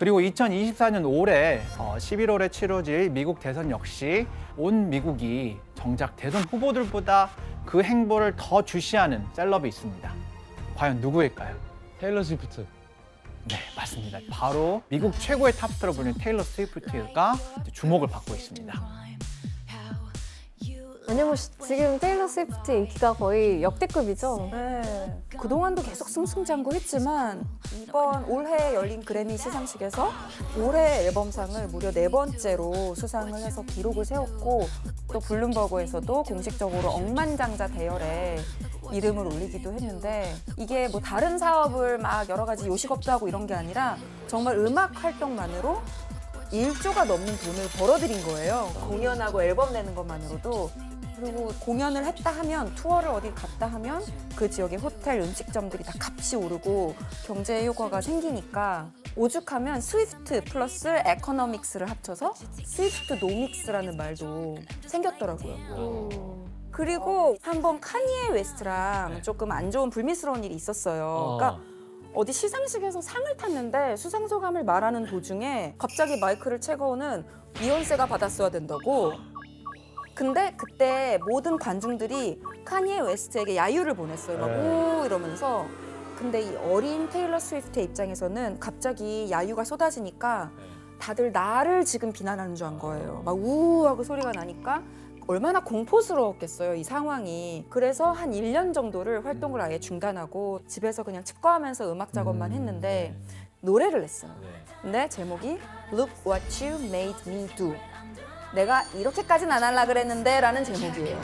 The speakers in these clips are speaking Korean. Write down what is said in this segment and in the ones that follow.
그리고 2024년 올해 11월에 치러질 미국 대선 역시 온 미국이 정작 대선 후보들보다 그 행보를 더 주시하는 셀럽이 있습니다. 과연 누구일까요? 테일러 스위프트. 네, 맞습니다. 바로 미국 최고의 탑스타로 불리는 테일러 스위프트가 주목을 받고 있습니다. 왜냐면 지금 테일러 스위프트 인기가 거의 역대급이죠. 네. 그동안도 계속 승승장구했지만 이번 올해 열린 그래미 시상식에서 올해 앨범상을 무려 4번째로 수상을 해서 기록을 세웠고 또 블룸버그에서도 공식적으로 억만장자 대열에 이름을 올리기도 했는데 이게 뭐 다른 사업을 막 여러 가지 요식업도 하고 이런 게 아니라 정말 음악 활동만으로 1조가 넘는 돈을 벌어들인 거예요. 공연하고 앨범 내는 것만으로도. 그리고 공연을 했다 하면 투어를 어디 갔다 하면 그 지역의 호텔, 음식점들이 다 값이 오르고 경제 효과가 생기니까 오죽하면 스위프트 플러스 에코노믹스를 합쳐서 스위프트 노믹스라는 말도 생겼더라고요. 그리고 한번 카니에 웨스트랑 조금 안 좋은 불미스러운 일이 있었어요. 그러니까 어디 시상식에서 상을 탔는데 수상 소감을 말하는 도중에 갑자기 마이크를 채거오는 비욘세가 받았어야 된다고. 근데 그때 모든 관중들이 카니에 웨스트에게 야유를 보냈어요. 막 오 이러면서. 근데 이 어린 테일러 스위프트의 입장에서는 갑자기 야유가 쏟아지니까 다들 나를 지금 비난하는 줄 안 거예요. 막 우하고 소리가 나니까 얼마나 공포스러웠겠어요, 이 상황이. 그래서 한 1년 정도를 활동을 아예 중단하고 집에서 그냥 칩거하면서 음악 작업만 했는데 노래를 냈어요. 근데 제목이 Look What You Made Me Do. 내가 이렇게까지는 안 하려고 그랬는데 라는 제목이에요.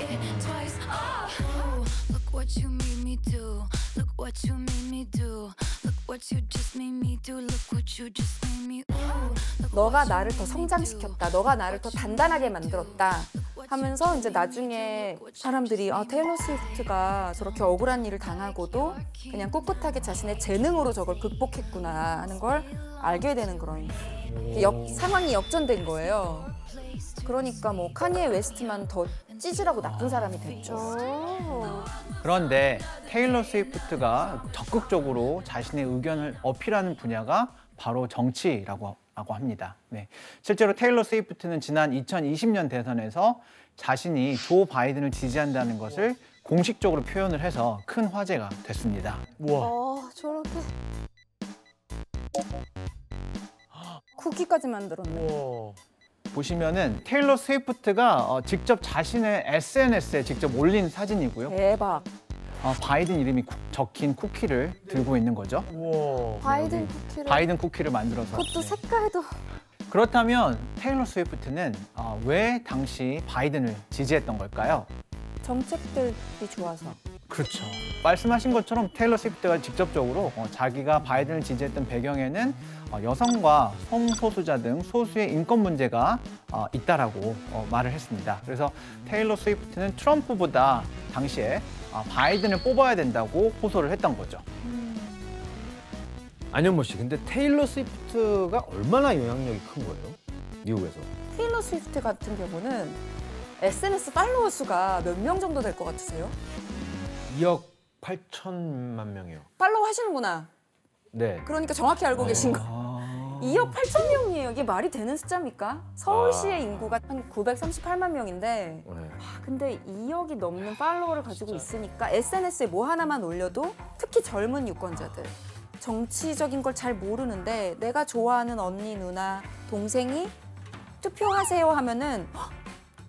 너가 나를 더 성장시켰다. 너가 나를 더 단단하게 만들었다. 하면서 이제 나중에 사람들이 테일러 스위프트가 저렇게 억울한 일을 당하고도 그냥 꿋꿋하게 자신의 재능으로 저걸 극복했구나 하는 걸 알게 되는 그런 상황이 역전된 거예요. 그러니까 뭐 카니에 웨스트만 더 찌질하고 나쁜 사람이 됐죠. 그런데 테일러 스위프트가 적극적으로 자신의 의견을 어필하는 분야가 바로 정치라고 합니다. 네. 실제로 테일러 스위프트는 지난 2020년 대선에서 자신이 조 바이든을 지지한다는 것을 공식적으로 표현을 해서 큰 화제가 됐습니다. 우와. 저렇게. 쿠키까지 만들었네. 우와. 보시면은 테일러 스위프트가 직접 자신의 SNS에 직접 올린 사진이고요. 대박. 바이든 이름이 적힌 쿠키를 들고 있는 거죠. 우와. 바이든 쿠키를 만들어서. 그것도 색깔도. 그렇다면 테일러 스위프트는 왜 당시 바이든을 지지했던 걸까요? 정책들이 좋아서. 그렇죠. 말씀하신 것처럼 테일러 스위프트가 직접적으로 자기가 바이든을 지지했던 배경에는 여성과 성소수자 등 소수의 인권 문제가 있다라고 말을 했습니다. 그래서 테일러 스위프트는 트럼프보다 당시에 바이든을 뽑아야 된다고 호소를 했던 거죠. 안현모 씨, 근데 테일러 스위프트가 얼마나 영향력이 큰 거예요? 미국에서. 테일러 스위프트 같은 경우는 SNS 팔로워 수가 몇 명 정도 될 것 같으세요? 2억 8천만 명이요. 팔로우 하시는구나. 네. 그러니까 정확히 알고 계신 거. 2억 8천 명이에요. 이게 말이 되는 숫자입니까? 서울시의 인구가 한 938만 명인데 근데 2억이 넘는 팔로워를 가지고 있으니까 SNS에 뭐 하나만 올려도 특히 젊은 유권자들 정치적인 걸 잘 모르는데 내가 좋아하는 언니, 누나, 동생이 투표하세요 하면은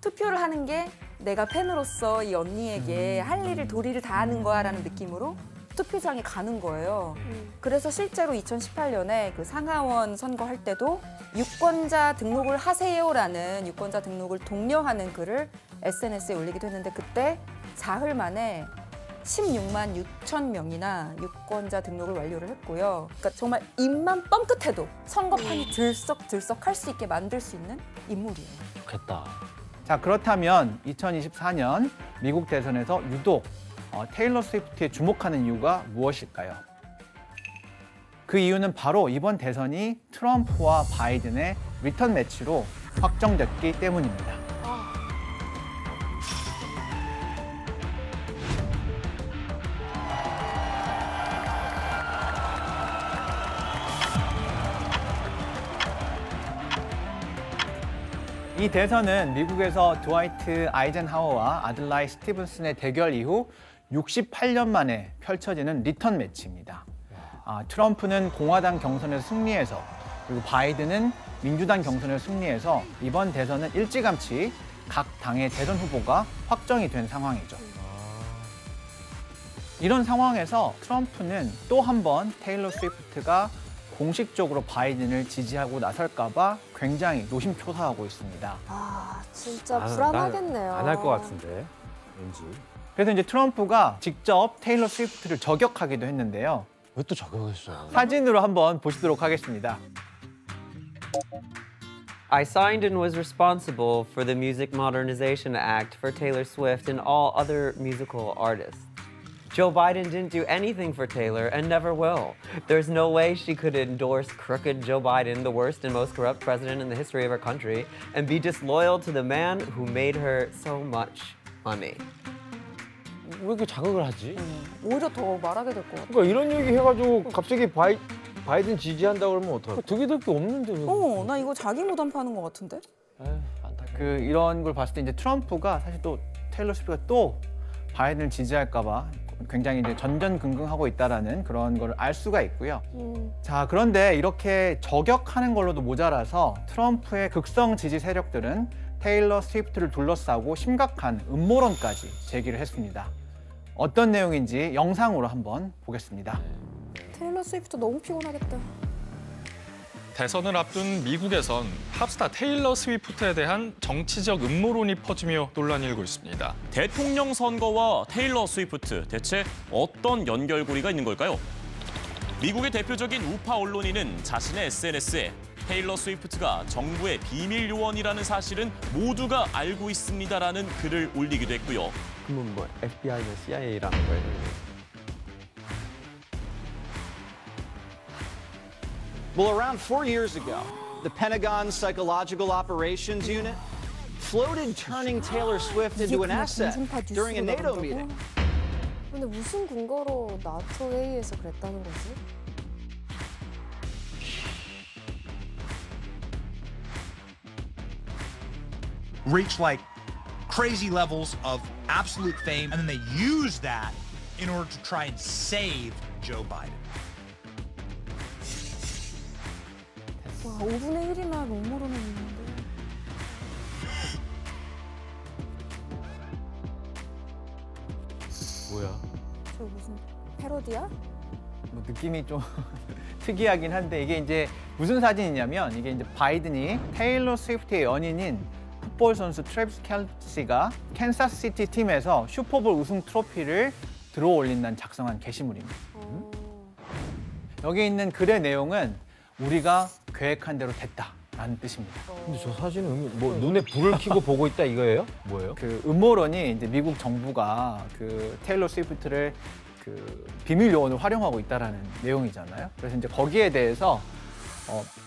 투표를 하는 게 내가 팬으로서 이 언니에게 할 일을 도리를 다하는 거야 라는 느낌으로 투표장에 가는 거예요. 그래서 실제로 2018년에 그 상하원 선거할 때도 유권자 등록을 하세요라는 유권자 등록을 독려하는 글을 SNS에 올리기도 했는데 그때 사흘 만에 16만 6천 명이나 유권자 등록을 완료를 했고요. 그러니까 정말 입만 뻥끗해도 선거판이 들썩들썩 할 수 있게 만들 수 있는 인물이에요. 좋겠다. 자, 그렇다면 2024년 미국 대선에서 유독 테일러 스위프트에 주목하는 이유가 무엇일까요? 그 이유는 바로 이번 대선이 트럼프와 바이든의 리턴 매치로 확정됐기 때문입니다. 이 대선은 미국에서 드와이트 아이젠하워와 아들라이 스티븐슨의 대결 이후 68년 만에 펼쳐지는 리턴 매치입니다. 트럼프는 공화당 경선에서 승리해서 그리고 바이든은 민주당 경선에서 승리해서 이번 대선은 일찌감치 각 당의 대선 후보가 확정이 된 상황이죠. 이런 상황에서 트럼프는 또 한 번 테일러 스위프트가 공식적으로 바이든을 지지하고 나설까 봐 굉장히 노심초사하고 있습니다. 아, 진짜 불안하겠네요. 안 할 것 같은데, 왠지. 그래서 이제 트럼프가 직접 테일러 스위프트를 저격하기도 했는데요. 왜 또 저격했어요? 사진으로 한번 보시도록 하겠습니다. I signed and was responsible for the Music Modernization Act for Taylor Swift and all other musical artists. Joe Biden didn't do anything for Taylor and never will. There's no way she could endorse crooked Joe Biden, the worst and most corrupt president in the history of our country, and be disloyal to the man who made her so much money. 왜 이렇게 자극을 하지? 오히려 더 말하게 될 것 같아. 그러니까 이런 얘기 해가지고 갑자기 바이든 지지한다 그러면 어떡해? 득이 될 게 없는데 왜? 나 이거 자기 무덤 파는 것 같은데? 이런 걸 봤을 때 이제 트럼프가 사실 또 테일러 스위프트가 또 바이든을 지지할까 봐 굉장히 이제 전전긍긍하고 있다라는 그런 걸 알 수가 있고요. 자, 그런데 이렇게 저격하는 걸로도 모자라서 트럼프의 극성 지지 세력들은 테일러 스위프트를 둘러싸고 심각한 음모론까지 제기를 했습니다. 어떤 내용인지 영상으로 한번 보겠습니다. 테일러 스위프트 너무 피곤하겠다. 대선을 앞둔 미국에선 팝스타 테일러 스위프트에 대한 정치적 음모론이 퍼지며 논란이 일고 있습니다. 대통령 선거와 테일러 스위프트, 대체 어떤 연결고리가 있는 걸까요? 미국의 대표적인 우파 언론인은 자신의 SNS에 테일러 스위프트가 정부의 비밀 요원이라는 사실은 모두가 알고 있습니다라는 글을 올리기도 했고요. 그러면 뭐 FBI나 CIA라는 거예요? Well, around 4 years ago, the Pentagon's Psychological Operations Unit floated turning Taylor Swift into an asset during a NATO meeting. 근데 무슨 근거로 나토 회의에서 그랬다는 거지? Reach like crazy levels of absolute fame, and then they use that in order to try and save Joe Biden. 와, 5분의 1이나 음모론을 있는데. 뭐야? 저 무슨 패러디야? 뭐 느낌이 좀 특이하긴 한데 이게 이제 무슨 사진이냐면 이게 이제 바이든이 테일러 스위프트의 연인인 풋볼 선수 트래비스 켈시가 캔사스시티 팀에서 슈퍼볼 우승 트로피를 들어 올린다는 작성한 게시물입니다. 여기 있는 글의 내용은 우리가 계획한 대로 됐다라는 뜻입니다. 근데 저 사진은 뭐 눈에 불을 켜고 보고 있다 이거예요? 뭐예요? 그 음모론이 이제 미국 정부가 그 테일러 스위프트를 그 비밀 요원을 활용하고 있다라는 내용이잖아요. 그래서 이제 거기에 대해서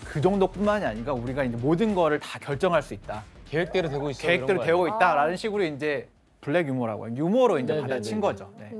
그 정도뿐만이 아니라 우리가 이제 모든 거를 다 결정할 수 있다. 계획대로 되고 있어. 계획대로 되고 있다라는 식으로 이제 블랙 유머라고 유머로 이제 네네네. 받아친 거죠. 네.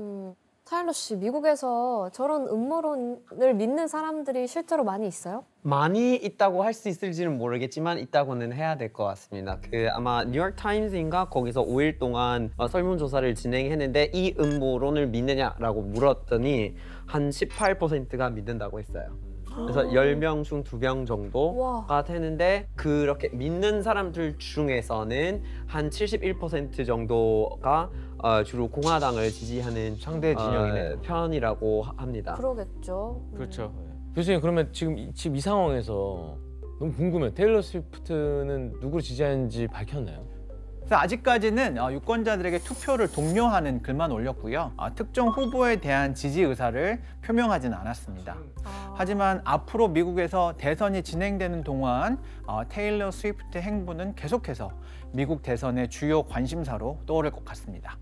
타일러 씨, 미국에서 저런 음모론을 믿는 사람들이 실제로 많이 있어요? 많이 있다고 할 수 있을지는 모르겠지만 있다고는 해야 될 것 같습니다. 아마 뉴욕 타임스인가 거기서 5일 동안 설문조사를 진행했는데 이 음모론을 믿느냐라고 물었더니 한 18%가 믿는다고 했어요. 그래서 10명 중 2명 정도가 되는데 그렇게 믿는 사람들 중에서는 한 71% 정도가 주로 공화당을 지지하는 상대 진영이네. 편이라고 합니다. 그러겠죠. 그렇죠. 교수님 그러면 지금 이 상황에서 너무 궁금해요. 테일러 스위프트는 누구를 지지하는지 밝혔나요? 그래서 아직까지는 유권자들에게 투표를 독려하는 글만 올렸고요. 특정 후보에 대한 지지 의사를 표명하지는 않았습니다. 하지만 앞으로 미국에서 대선이 진행되는 동안 테일러 스위프트의 행보는 계속해서 미국 대선의 주요 관심사로 떠오를 것 같습니다.